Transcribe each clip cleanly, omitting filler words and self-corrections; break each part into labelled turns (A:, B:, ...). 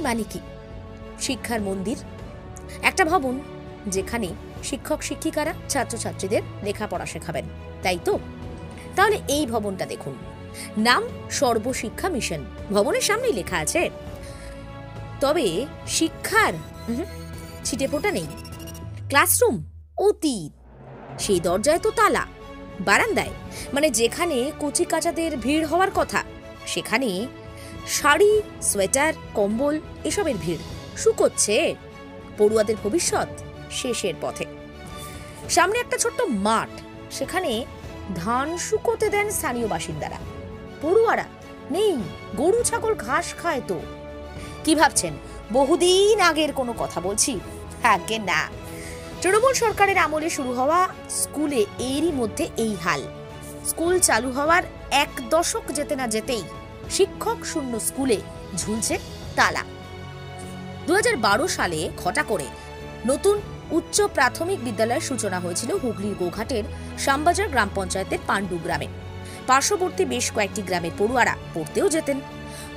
A: মানে কি? শিক্ষার মন্দির, একটা ভবন যেখানে শিক্ষক শিক্ষিকারা ছাত্রছাত্রীদের লেখাপড়া শেখাবেন, তাই তো? তাহলে এই ভবনটা দেখুন, নাম সর্বশিক্ষা মিশন, ভবনের সামনেই লেখা আছে। তবে শিক্ষার ছিটেফোঁটা নেই। ক্লাসরুম অতীত, সেই দরজায় তো তালা। বারান্দায়, মানে যেখানে কচি কাচাদের ভিড় হওয়ার কথা, সেখানে শাড়ি, সোয়েটার, কম্বল এসবের ভিড়। শুকোচ্ছে। পড়ুয়াদের ভবিষ্যৎ শেষের পথে। সামনে একটা ছোট্ট মাঠ, সেখানে ধান শুকোতে দেন স্থানীয় বাসিন্দারা। পড়ুয়ারা নেই, গরু ছাগল ঘাস খায় তো। কি ভাবছেন বহুদিন আগের কোনো কথা বলছি? আগে না, তৃণমূল সরকারের আমলে শুরু হওয়া স্কুলে এরই মধ্যে এই হাল। স্কুল চালু হওয়ার 1 দশক যেতে না যেতেই শিক্ষক শূন্য স্কুলে ঝুলছে তালা। 2012 সালে ঘটা করে নতুন উচ্চ প্রাথমিক বিদ্যালয়ের সূচনা হয়েছিল হুগলির গোঘাটের শ্যামবাজার গ্রাম পঞ্চায়েতের পাণ্ডু গ্রামে। পার্শ্ববর্তী বেশ কয়েকটি গ্রামের পড়ুয়ারা পড়তেও যেতেন।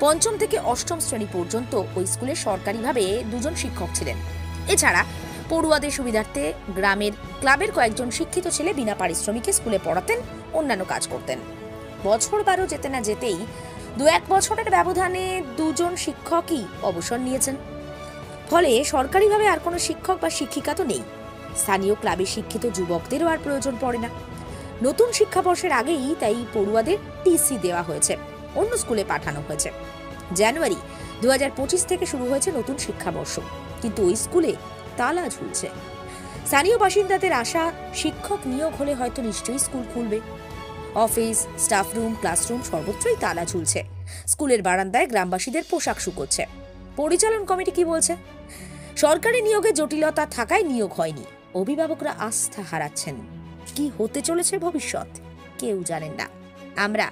A: 5ম থেকে 8ম শ্রেণী পর্যন্ত ওই স্কুলে সরকারিভাবে 2 জন শিক্ষক ছিলেন। এছাড়া পড়ুয়াদের সুবিধার্থে গ্রামের ক্লাবের কয়েকজন শিক্ষিত ছেলে বিনা পারিশ্রমিকে স্কুলে পড়াতেন, অন্যান্য কাজ করতেন। বছর 12 যেতে না যেতেই 2-1 বছরের ব্যবধানে 2 জন শিক্ষকই অবসর নিয়েছেন। ফলে সরকারিভাবে আর কোনো শিক্ষক বা শিক্ষিকা তো নেই। স্থানীয় ক্লাবে শিক্ষিত যুবকদেরও আর প্রয়োজন পড়ে না। নতুন শিক্ষাবর্ষের আগেই তাই পড়ুয়াদের টিসি দেওয়া হয়েছে, অন্য স্কুলে পাঠানো হয়েছে। জানুয়ারি 2025 থেকে শুরু হয়েছে নতুন শিক্ষাবর্ষ, কিন্তু ওই স্কুলে তালা ঝুলছে। স্থানীয় বাসিন্দাদের আশা, শিক্ষক নিয়োগ হলে হয়তো নিশ্চয়ই স্কুল খুলবে। অফিস, স্টাফ রুম, ক্লাসরুম সর্বত্রই তালা ঝুলছে। স্কুলের বারান্দায় গ্রামবাসীদের পোশাক শুকোচ্ছে। পরিচালন কমিটি কি বলছে? সরকারি নিয়োগে জটিলতা থাকায় নিয়োগ হয়নি। অভিভাবকরা আস্থা হারাচ্ছেন। কি হতে চলেছে ভবিষ্যৎ কেউ জানেন না। আমরা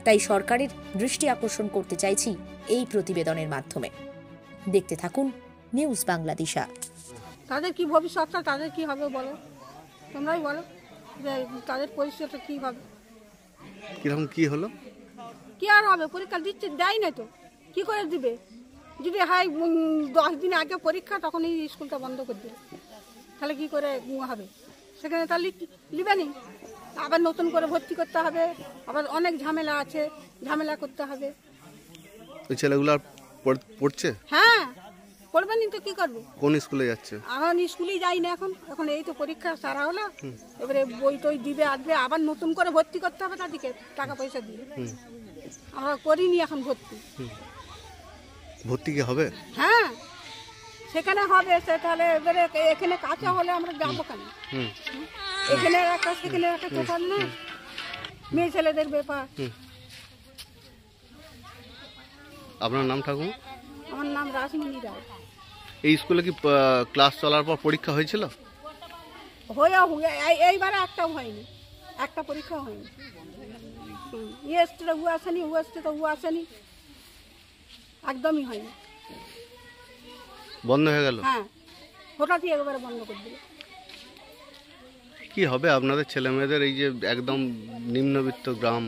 A: তাই সরকারের দৃষ্টি আকর্ষণ করতে চাইছি এই প্রতিবেদনের মাধ্যমে। দেখতে থাকুন নিউজ বাংলাদেশা।
B: তাদের কি ভবিষ্যৎটা, তাদের কি হবে বলো, তোমরাই বলো যে তাদের পরিস্থিতিটা কি হবে।
C: কিরকম কি হলো?
B: কি আর হবে, পরীক্ষা দিচ্ছে, দেয় না তো, কি করে দিবে? যদি হয় 10 দিন আগে পরীক্ষা, তখন এই স্কুলটা বন্ধ করে দেবে, তাহলে কি করে হবে? সেখানে তাহলে লিবে নি, আবার নতুন করে ভর্তি করতে হবে, আবার অনেক ঝামেলা আছে, ঝামেলা করতে হবে।
C: ওই ছেলেগুলো পড়ছে?
B: হ্যাঁ, পড়বে নি তো কি করবে?
C: কোন স্কুলে যাচ্ছে?
B: এখন স্কুলেই যাই না, এখন এই তো পরীক্ষা সারা হলো, এবারে বই টই দিবে, আসবে, আবার নতুন করে ভর্তি করতে হবে, তাদেরকে টাকা পয়সা দিয়ে। আমরা করিনি এখন ভর্তি।
C: ভর্তি কি হবে?
B: হ্যাঁ, সেখানে হবে, সে তাহলে এবারে এখানে কাঁচা হলে আমরা যাবো কেন? এখানে একটা সেখানে একটা ব্যাপার না, মেয়ে ছেলেদের ব্যাপার।
C: আপনার নাম ঠাকুর?
B: আমার নাম রাসমণি রায়।
C: এই স্কুলে কি ক্লাস চলার পর পরীক্ষা হয়েছিল?
B: এইবারে একটাও হয়নি, একটা পরীক্ষা হয়নি। ও আসেনি, ও আসেনি, একদমই হয়নি,
C: বন্ধ হয়ে গেল।
B: হ্যাঁ, হঠাৎই একবারে বন্ধ করে দিল।
C: কি হবে আপনাদের ছেলে মেয়েদের? এই যে একদম নিম্নবিত্ত গ্রাম,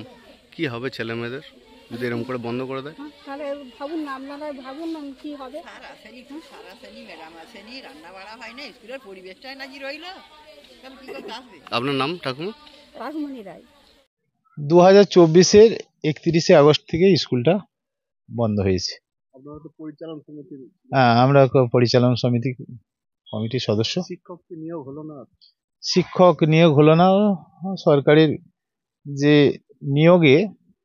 C: কি হবে ছেলে মেয়েদের যদি এরকম করে বন্ধ করে দেয়?
B: তাহলে ভাবুন না, আপনারা ভাবুন না কি হবে।
C: আপনার নাম ঠাকুর?
B: রাসমণি রায়।
D: 2024-এর 31শে আগস্ট থেকে স্কুলটা বন্ধ হয়েছে। হ্যাঁ, আমরা পরিচালন কমিটির সদস্য। শিক্ষক নিয়োগ হলো না। সরকারের যে নিয়োগে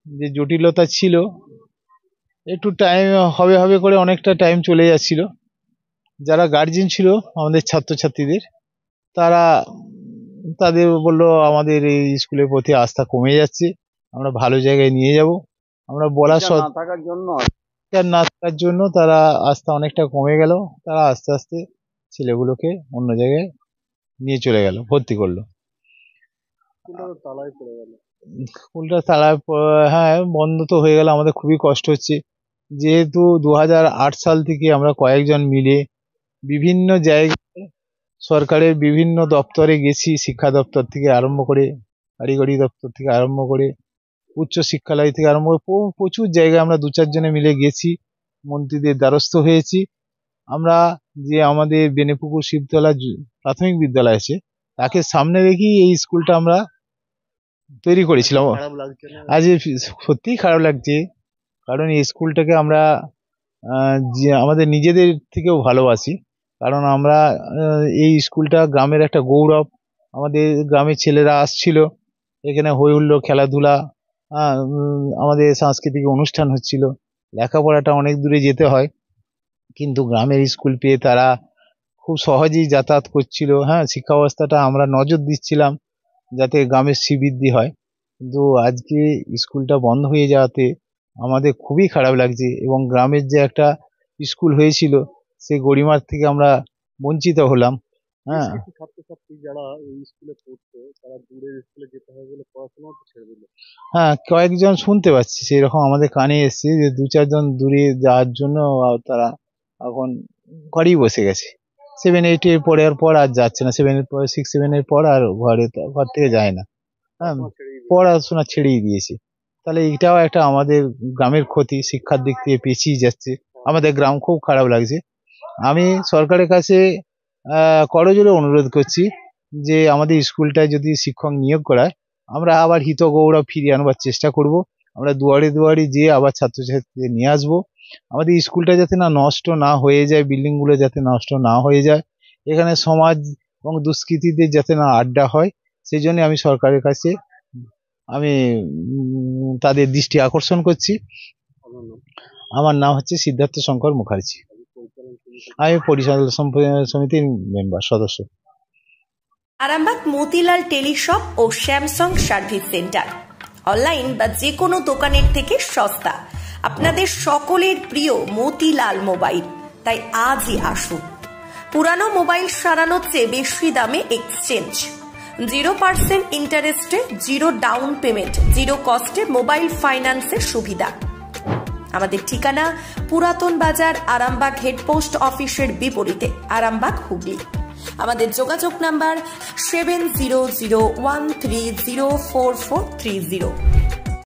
D: যে জটিলতা ছিল, একটু টাইম হবে করে অনেকটা টাইম চলে যাচ্ছিল। যারা গার্জিয়ান ছিল আমাদের ছাত্রছাত্রীদের, তাদের বললো আমাদের এই স্কুলের প্রতি আস্থা কমে যাচ্ছে, আমরা ভালো জায়গায় নিয়ে যাব। আমরা বলা না থাকার জন্য তারা আস্থা অনেকটা কমে গেল। তারা আস্তে আস্তে ছেলেগুলোকে অন্য জায়গায় নিয়ে চলে গেল, ভর্তি করলো। স্কুলটা তালায়, হ্যাঁ, বন্ধ তো হয়ে গেল। আমাদের খুবই কষ্ট হচ্ছে, যেহেতু 2008 সাল থেকে আমরা কয়েকজন মিলে বিভিন্ন জায়গায় সরকারের বিভিন্ন দপ্তরে গেছি, শিক্ষা দপ্তর থেকে আরম্ভ করে, কারিগরি দপ্তর থেকে আরম্ভ করে, উচ্চ শিক্ষালয় থেকে আরম্ভ করে প্রচুর জায়গায় আমরা 2-4 জনে মিলে গেছি। মন্ত্রীদের দ্বারস্থ হয়েছি। আমরা যে আমাদের বেনেপুকুর শিবতলা প্রাথমিক বিদ্যালয় আছে তাকে সামনে রেখেই এই স্কুলটা আমরা তৈরি করেছিলাম।
C: খারাপ লাগছে না?
D: আজ সত্যিই খারাপ লাগছে, কারণ এই স্কুলটাকে আমরা যে আমাদের নিজেদের থেকেও ভালোবাসি, কারণ আমরা এই স্কুলটা গ্রামের একটা গৌরব। আমাদের গ্রামের ছেলেরা আসছিল, এখানে হই হুল্লোড়, খেলাধুলা, আমাদের সাংস্কৃতিক অনুষ্ঠান হচ্ছিল। লেখাপড়াটা অনেক দূরে যেতে হয়, কিন্তু গ্রামের স্কুল পেয়ে তারা খুব সহজেই যাতায়াত করছিল। শিক্ষা ব্যবস্থাটা আমরা নজর দিচ্ছিলাম যাতে গ্রামের শ্রীবৃদ্ধি হয়, কিন্তু আজকে স্কুলটা বন্ধ হয়ে যাওয়াতে আমাদের খুবই খারাপ লাগছে, এবং গ্রামের যে একটা স্কুল হয়েছিল সেই গরিমার থেকে আমরা বঞ্চিত হলাম।
C: কিছু ছাত্রছাত্রী যারা এই স্কুলে পড়তো তারা দূরের স্কুলে যেতে হবে বলে পড়াশোনাও তো ছেড়ে দিল।
D: কয়েকজন শুনতে পাচ্ছি সেরকম আমাদের কানে এসছে যে 2-4 জন দূরে যাওয়ার জন্য তারা এখন ঘরেই বসে গেছে। 7-8 পড়ার পর আর যাচ্ছে না, 6-7 পর আর ঘর থেকে যায় না। পড়াশোনা ছেড়েই দিয়েছে। তাহলে এটাও একটা আমাদের গ্রামের ক্ষতি, শিক্ষার দিক থেকে পিছিয়ে যাচ্ছে আমাদের গ্রাম। খুব খারাপ লাগছে। আমি সরকারের কাছে করজোড়ে অনুরোধ করছি যে আমাদের স্কুলটায় যদি শিক্ষক নিয়োগ করায়, আমরা আবার হিত গৌরব ফিরিয়ে আনবার চেষ্টা করব। আমরা দুয়ারে দুয়ারে যেয়ে আবার ছাত্রছাত্রীদের নিয়ে আসবো। আমাদের স্কুলটা যাতে না নষ্ট না হয়ে যায়, বিল্ডিংগুলো যাতে নষ্ট না হয়ে যায়, এখানে সমাজ এবং দুষ্কৃতীদের যাতে না আড্ডা হয়, সেই জন্য আমি সরকারের কাছে তাদের দৃষ্টি আকর্ষণ করছি। আমার নাম হচ্ছে সিদ্ধার্থ শঙ্কর মুখার্জি। আমি পরিচালনা সমিতির মেম্বার সদস্য।
E: আরামবাগ মতিলাল টেলিশপ ও স্যামসাং সার্ভিস সেন্টার, অনলাইন বা যে কোনো দোকানের থেকে সস্তা। আপনাদের সকলের প্রিয় মতিলাল মোবাইল, তাই আজই আসুন। পুরানো মোবাইল সারানোর চেয়ে বেশি দামে এক্সচেঞ্জ, 0% ইন্টারেস্টে, 0 ডাউন পেমেন্ট, 0 কস্টে মোবাইল ফাইন্যান্সের সুবিধা। আমাদের ঠিকানা পুরাতন বাজার, আরামবাগ হেডপোস্ট অফিসের বিপরীতে, আরামবাগ, হুগলি। আমাদের যোগাযোগ নাম্বার 7001304430।